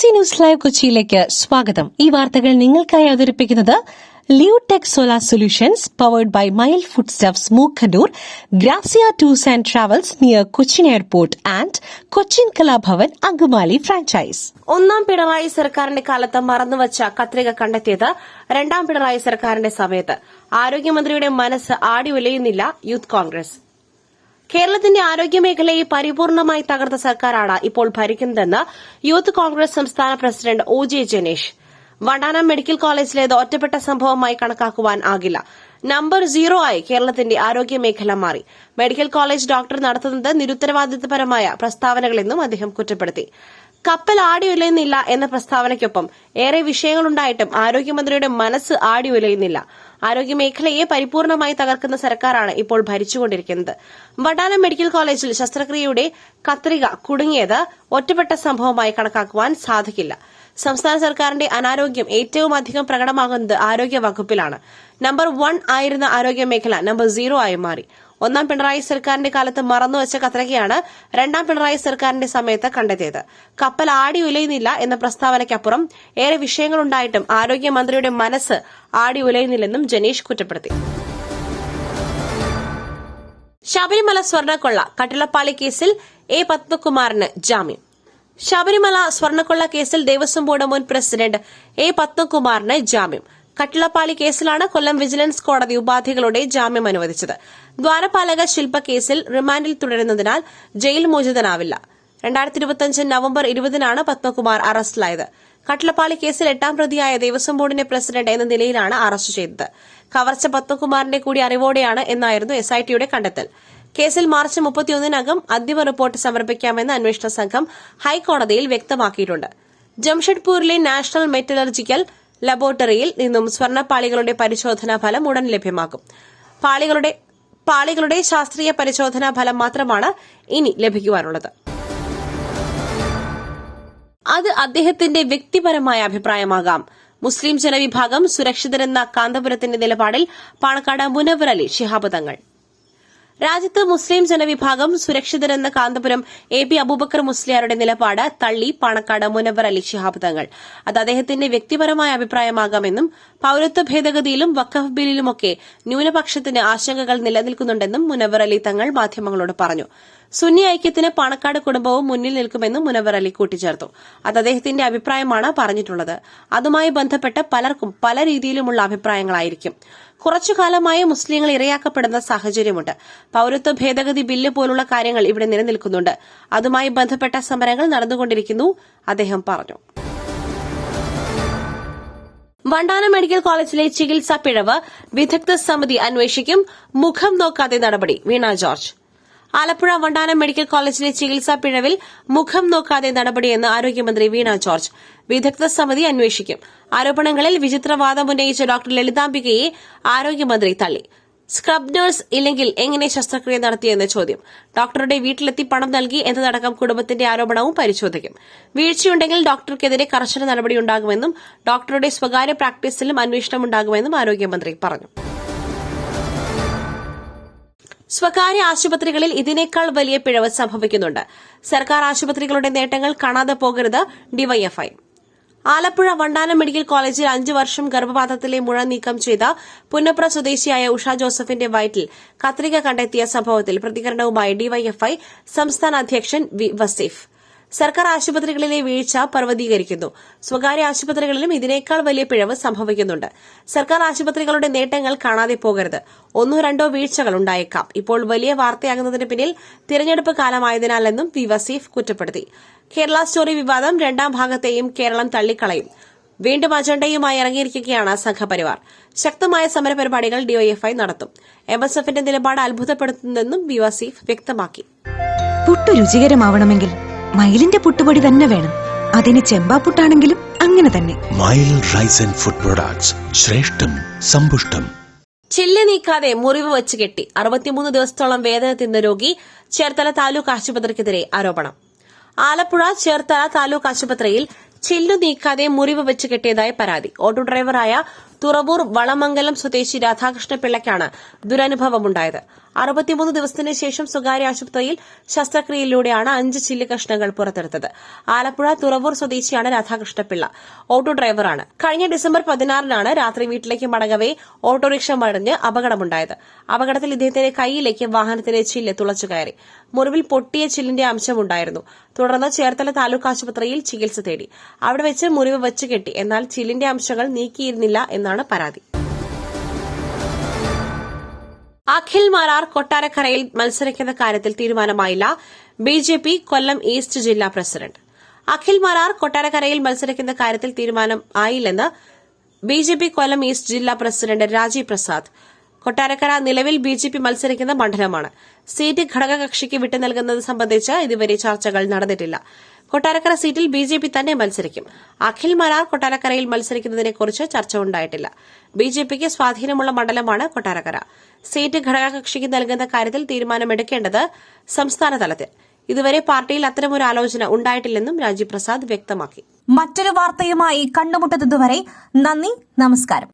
BBC news live കൊച്ചിയിലേക്ക് സ്വാഗതം. ഈ വാർത്തകൾ നിങ്ങൾക്കായി അവതരിപ്പിക്കുന്നത് Leotech solar solutions powered by mile foodstuffs Mookkannoor, Grazia tours and travels near Cochin airport and Cochin Kalabhavan Angamaly franchise. ഒന്നാം പിണറായി സർക്കാരിന്റെ കാലത്ത് മറന്നുവച്ച കത്രിക കണ്ടെത്തിയത് രണ്ടാം പിണറായി സർക്കാരിന്റെ സമയത്ത്. ആരോഗ്യമന്ത്രിയുടെ മനസ്സ് ആടി ഉലയുന്നില്ല യൂത്ത് കോൺഗ്രസ്. കേരളത്തിന്റെ ആരോഗ്യമേഖലയെ പരിപൂർണമായി തകർത്ത സർക്കാരാണ് ഇപ്പോൾ ഭരിക്കുന്നതെന്ന് യൂത്ത് കോൺഗ്രസ് സംസ്ഥാന president OJ Janesh. Vandanam medical കോളേജിലേത് ഒറ്റപ്പെട്ട സംഭവമായി കണക്കാക്കുവാൻ ആകില്ല. നമ്പർ 0 ആയി കേരളത്തിന്റെ ആരോഗ്യമേഖല മാറി. മെഡിക്കൽ കോളേജ് ഡോക്ടർ നടത്തുന്നത് നിരുത്തരവാദിത്തപരമായ പ്രസ്താവനകളെന്നും അദ്ദേഹം കുറ്റപ്പെടുത്തി. കപ്പൽ ആടിയുലയുന്നില്ല എന്ന പ്രസ്താവനയ്ക്കൊപ്പം ഏറെ വിഷയങ്ങളുണ്ടായിട്ടും ആരോഗ്യമന്ത്രിയുടെ മനസ്സ് ആടിയുലയുന്നില്ല. ആരോഗ്യമേഖലയെ പരിപൂർണമായി തകർക്കുന്ന സർക്കാരാണ് ഇപ്പോൾ ഭരിച്ചുകൊണ്ടിരിക്കുന്നത്. വണ്ടാനം മെഡിക്കൽ കോളേജിൽ ശസ്ത്രക്രിയയുടെ കത്രിക കുടുങ്ങിയത് ഒറ്റപ്പെട്ട സംഭവമായി കണക്കാക്കുവാൻ സാധിക്കില്ല. സംസ്ഥാന സർക്കാരിന്റെ അനാരോഗ്യം ഏറ്റവും അധികം പ്രകടമാകുന്നത് ആരോഗ്യ വകുപ്പിലാണ്. നമ്പർ 1 ആയിരുന്ന ആരോഗ്യമേഖല നമ്പർ 0 ആയി മാറി. ഒന്നാം പിണറായി സർക്കാരിന്റെ കാലത്ത് മറന്നുവച്ച കത്രികയാണ് രണ്ടാം പിണറായി സർക്കാരിന്റെ സമയത്ത് കണ്ടെത്തിയത്. കപ്പൽ ആടി ഉലയുന്നില്ല എന്ന പ്രസ്താവനയ്ക്കപ്പുറം ഏറെ വിഷയങ്ങളുണ്ടായിട്ടും ആരോഗ്യമന്ത്രിയുടെ മനസ്സ് ആടി ഉലയുന്നില്ലെന്നും ജനീഷ് കുറ്റപ്പെടുത്തി. ശബരിമല സ്വർണ്ണക്കൊള്ള കട്ടിളപ്പാളി കേസിൽ A. പത്മകുമാറിന് ജാമ്യം. ശബരിമല സ്വർണ്ണക്കൊള്ള കേസിൽ ദേവസ്വം ബോർഡ് മുൻ പ്രസിഡന്റ് A. പത്മകുമാറിന് ജാമ്യം. കട്ടിളപ്പാളി കേസിലാണ് കൊല്ലം വിജിലൻസ് കോടതി ഉപാധികളുടെ ജാമ്യം അനുവദിച്ചത്. ദ്വാരപാലക ശില്പ കേസിൽ റിമാൻഡിൽ തുടരുന്നതിനാൽ ജയിൽ മോചിതനാവില്ല. 2025 നവംബർ 20-നാണ് പത്മകുമാർ അറസ്റ്റിലായത്. കട്ടിളപ്പാളി കേസിൽ 8ാം പ്രതിയായ ദേവസ്വം ബോർഡിന്റെ പ്രസിഡന്റ് എന്ന നിലയിലാണ് അറസ്റ്റ് ചെയ്തത്. കവർച്ച പത്മകുമാറിന്റെ കൂടി അറിവോടെയാണ് എന്നായിരുന്നു SITയുടെ കണ്ടെത്തൽ. കേസിൽ മാർച്ച് 31-നകം അന്തിമ റിപ്പോർട്ട് സമർപ്പിക്കാമെന്ന് അന്വേഷണ സംഘം ഹൈക്കോടതിയിൽ വ്യക്തമാക്കിയിട്ടുണ്ട്. ജംഷഡ്പൂരിലെ നാഷണൽ മെറ്റലർജിക്കൽ ലബോറട്ടറിയിൽ നിന്നും സ്വർണ്ണപ്പാളികളുടെ പരിശോധനാ ഫലം ഉടൻ ലഭ്യമാക്കും. പാളികളുടെ ശാസ്ത്രീയ പരിശോധനാ ഫലം മാത്രമാണ് ഇനി ലഭിക്കുവാനുള്ളത്. അത് അദ്ദേഹത്തിന്റെ വ്യക്തിപരമായ അഭിപ്രായമാകാം. മുസ്ലിം ജനവിഭാഗം സുരക്ഷിതരെന്ന കാന്തപുരത്തിന്റെ നിലപാടിൽ പാണക്കാട് മുനവ്വർ അലി ശിഹാബ് തങ്ങൾ. രാജ്യത്ത് മുസ്ലിം ജനവിഭാഗം സുരക്ഷിതരെന്ന കാന്തപുരം AB അബൂബക്കർ മുസ്ലിയാരുടെ നിലപാട് തള്ളി പാണക്കാട് മുനവ്വർ അലി ശിഹാബ് തങ്ങൾ. അത് അദ്ദേഹത്തിന്റെ വ്യക്തിപരമായ അഭിപ്രായമാകാമെന്നും പൌരത്വ ഭേദഗതിയിലും വഖഫ് ബില്ലിലുമൊക്കെ ന്യൂനപക്ഷത്തിന് ആശങ്കകൾ നിലനിൽക്കുന്നുണ്ടെന്നും മുനവ്വർ അലി തങ്ങൾ മാധ്യമങ്ങളോട് പറഞ്ഞു. സുന്നി ഐക്യത്തിന് പാണക്കാട് കുടുംബവും മുന്നിൽ നിൽക്കുമെന്നും മുനവ്വർ അലി കൂട്ടിച്ചേർത്തു. അത് അദ്ദേഹത്തിന്റെ അഭിപ്രായമാണ് പറഞ്ഞിട്ടുള്ളത്. അതുമായി ബന്ധപ്പെട്ട് പലർക്കും പല രീതിയിലുമുള്ള അഭിപ്രായങ്ങളായിരിക്കും. കുറച്ചുകാലമായി മുസ്ലിങ്ങൾ ഇരയാക്കപ്പെടുന്ന സാഹചര്യമുണ്ട്. പൌരത്വ ഭേദഗതി ബില്ല് പോലുള്ള കാര്യങ്ങൾ ഇവിടെ നിലനിൽക്കുന്നുണ്ട്. അതുമായി ബന്ധപ്പെട്ട സമരങ്ങൾ നടന്നുകൊണ്ടിരിക്കുന്നു, അദ്ദേഹം പറഞ്ഞു. വണ്ടാനം മെഡിക്കൽ കോളേജിലെ ചികിത്സാ പിഴവ് വിദഗ്ധ സമിതി അന്വേഷിക്കും. മുഖം നോക്കാതെ നടപടി. വീണ ജോർജ്. ആലപ്പുഴ വണ്ടാനം മെഡിക്കൽ കോളേജിലെ ചികിത്സാ പിഴവിൽ മുഖം നോക്കാതെ നടപടിയെന്ന് ആരോഗ്യമന്ത്രി വീണ ജോർജ്. വിദഗ്ധ സമിതി അന്വേഷിക്കും. ആരോപണങ്ങളിൽ വിചിത്രവാദം ഉന്നയിച്ച ഡോക്ടർ ലളിതാംബികയെ ആരോഗ്യമന്ത്രി തള്ളി. സ്ക്രബ് നഴ്സ് ഇല്ലെങ്കിൽ എങ്ങനെ ശസ്ത്രക്രിയ നടത്തിയെന്ന ചോദ്യം. ഡോക്ടറുടെ വീട്ടിലെത്തി പണം നൽകി എന്നതടക്കം കുടുംബത്തിന്റെ ആരോപണവും പരിശോധിക്കും. വീഴ്ചയുണ്ടെങ്കിൽ ഡോക്ടർക്കെതിരെ കർശന നടപടിയുണ്ടാകുമെന്നും ഡോക്ടറുടെ സ്വകാര്യ പ്രാക്ടീസിലും അന്വേഷണമുണ്ടാകുമെന്നും ആരോഗ്യമന്ത്രി പറഞ്ഞു. സ്വകാര്യ ആശുപത്രികളിൽ ഇതിനേക്കാൾ വലിയ പിഴവ് സംഭവിക്കുന്നുണ്ട്. സർക്കാർ ആശുപത്രികളുടെ നേട്ടങ്ങൾ കാണാതെ പോകരുത് ഡിവൈഎഫ്ഐ. ആലപ്പുഴ വണ്ടാനം മെഡിക്കൽ കോളേജിൽ 5 വർഷം ഗർഭപാത്രത്തിലെ മുഴ നീക്കം ചെയ്ത പുന്നപ്ര സ്വദേശിയായ ഉഷ ജോസഫിന്റെ വയറ്റിൽ കത്രിക കണ്ടെത്തിയ സംഭവത്തിൽ പ്രതികരണവുമായി ഡിവൈഎഫ്ഐ സംസ്ഥാന അധ്യക്ഷൻ വി വസീഫ്. സർക്കാർ ആശുപത്രികളിലെ വീഴ്ച പർവ്വതീകരിക്കുന്നു. സ്വകാര്യ ആശുപത്രികളിലും ഇതിനേക്കാൾ വലിയ പിഴവ് സംഭവിക്കുന്നുണ്ട്. സർക്കാർ ആശുപത്രികളുടെ നേട്ടങ്ങൾ കാണാതെ പോകരുത്. 1-2 വീഴ്ചകൾ ഉണ്ടായേക്കാം. ഇപ്പോൾ വലിയ വാർത്തയാകുന്നതിന് പിന്നിൽ തിരഞ്ഞെടുപ്പ് കാലമായതിനാലെന്നും വി വസീഫ് കുറ്റപ്പെടുത്തി. കേരള സ്റ്റോറി വിവാദം 2ാം ഭാഗത്തെയും കേരളം തള്ളിക്കളയും. വീണ്ടും അജണ്ടയുമായി ഇറങ്ങിയിരിക്കുകയാണ് സംഘപരിവാർ. ശക്തമായ സമരപരിപാടികൾ ഡിവൈഎഫ്ഐ നടത്തും. MSFന്റെ നിലപാട് അത്ഭുതപ്പെടുത്തുന്നതെന്നും വി വസീഫ് വ്യക്തമാക്കി. പുട്ടു രുചികരമാവണമെങ്കിൽ മയിലിന്റെ പുട്ടുപൊടി തന്നെ വേണം. അതിന് ചെമ്പാപ്പുട്ടാണെങ്കിലും അങ്ങനെ തന്നെ. മയിൽ റൈസ് ആൻഡ് ഫുഡ് പ്രൊഡക്ട്സ്, ശ്രേഷ്ഠം സമ്പുഷ്ടം. ചില്ല് നീക്കാതെ മുറിവ് വെച്ച് കെട്ടി 63 ദിവസത്തോളം വേദന തിന്ന രോഗി. ചേർത്തല താലൂക്ക് ആശുപത്രിക്കെതിരെ ആരോപണം. ആലപ്പുഴ ചേർത്തല താലൂക്ക് ആശുപത്രിയിൽ ചില്ലു നീക്കാതെ മുറിവ് വെച്ച് കെട്ടിയതായി പരാതി. ഓട്ടോ ഡ്രൈവറായ തുറവൂർ വളമംഗലം സ്വദേശി രാധാകൃഷ്ണ പിള്ളയ്ക്കാണ് ദുരനുഭവമുണ്ടായത്. 63 ദിവസത്തിന് ശേഷം സ്വകാര്യ ആശുപത്രിയിൽ ശസ്ത്രക്രിയയിലൂടെയാണ് 5 ചില്ല് കഷ്ണങ്ങൾ പുറത്തെടുത്തത്. ആലപ്പുഴ തുറവൂർ സ്വദേശിയാണ് രാധാകൃഷ്ണപിള്ള. ഓട്ടോ ഡ്രൈവറാണ്. കഴിഞ്ഞ ഡിസംബർ 16-നാണ് രാത്രി വീട്ടിലേക്ക് മടങ്ങവേ ഓട്ടോറിക്ഷ മറിഞ്ഞ് അപകടമുണ്ടായത്. അപകടത്തിൽ ഇദ്ദേഹത്തിന്റെ കൈയിലേക്ക് വാഹനത്തിന്റെ ചില്ല് തുളച്ചു കയറി. മുറിവിൽ പൊട്ടിയ ചില്ലിന്റെ അംശമുണ്ടായിരുന്നു. തുടർന്ന് ചേർത്തല താലൂക്ക് ആശുപത്രിയിൽ ചികിത്സ തേടി. അവിടെ വെച്ച് മുറിവ് വെച്ച് കെട്ടി. എന്നാൽ ചില്ലിന്റെ അംശങ്ങൾ നീക്കിയിരുന്നില്ല എന്നാണ് പരാതി. അഖിൽ മാരാർ കൊട്ടാരക്കരയിൽ മത്സരിക്കുന്ന കാര്യത്തിൽ തീരുമാനമായില്ല. ബിജെപി കൊല്ലം ഈസ്റ്റ് ജില്ലാ പ്രസിഡന്റ്. അഖിൽ മാരാർ കൊട്ടാരക്കരയിൽ മത്സരിക്കുന്ന കാര്യത്തിൽ തീരുമാനം ആയില്ലെന്ന് ബിജെപി കൊല്ലം ഈസ്റ്റ് ജില്ലാ പ്രസിഡന്റ് രാജീവ് പ്രസാദ്. കൊട്ടാരക്കര നിലവിൽ ബിജെപി മത്സരിക്കുന്ന മണ്ഡലമാണ്. സീറ്റ് ഘടകകക്ഷിക്ക് വിട്ടു നൽകുന്നത് സംബന്ധിച്ച് ഇതുവരെ ചർച്ചകൾ നടന്നിട്ടില്ല. കൊട്ടാരക്കര സീറ്റിൽ ബിജെപി തന്നെ മത്സരിക്കും. അഖിൽ മാരാർ കൊട്ടാരക്കരയിൽ മത്സരിക്കുന്നതിനെക്കുറിച്ച് ചർച്ച ഉണ്ടായിട്ടില്ല. ബിജെപിക്ക് സ്വാധീനമുള്ള മണ്ഡലമാണ് കൊട്ടാരക്കര. സീറ്റ് ഘടകകക്ഷിക്ക് നൽകുന്ന കാര്യത്തിൽ തീരുമാനമെടുക്കേണ്ടത് സംസ്ഥാന തലത്തിൽ. ഇതുവരെ പാർട്ടിയിൽ അത്തരമൊരു ആലോചന ഉണ്ടായിട്ടില്ലെന്നും രാജീവ് പ്രസാദ് വ്യക്തമാക്കി. മറ്റൊരു വാർത്തയുമായി കണ്ടുമുട്ടുന്നതുവരെ നന്ദി, നമസ്കാരം.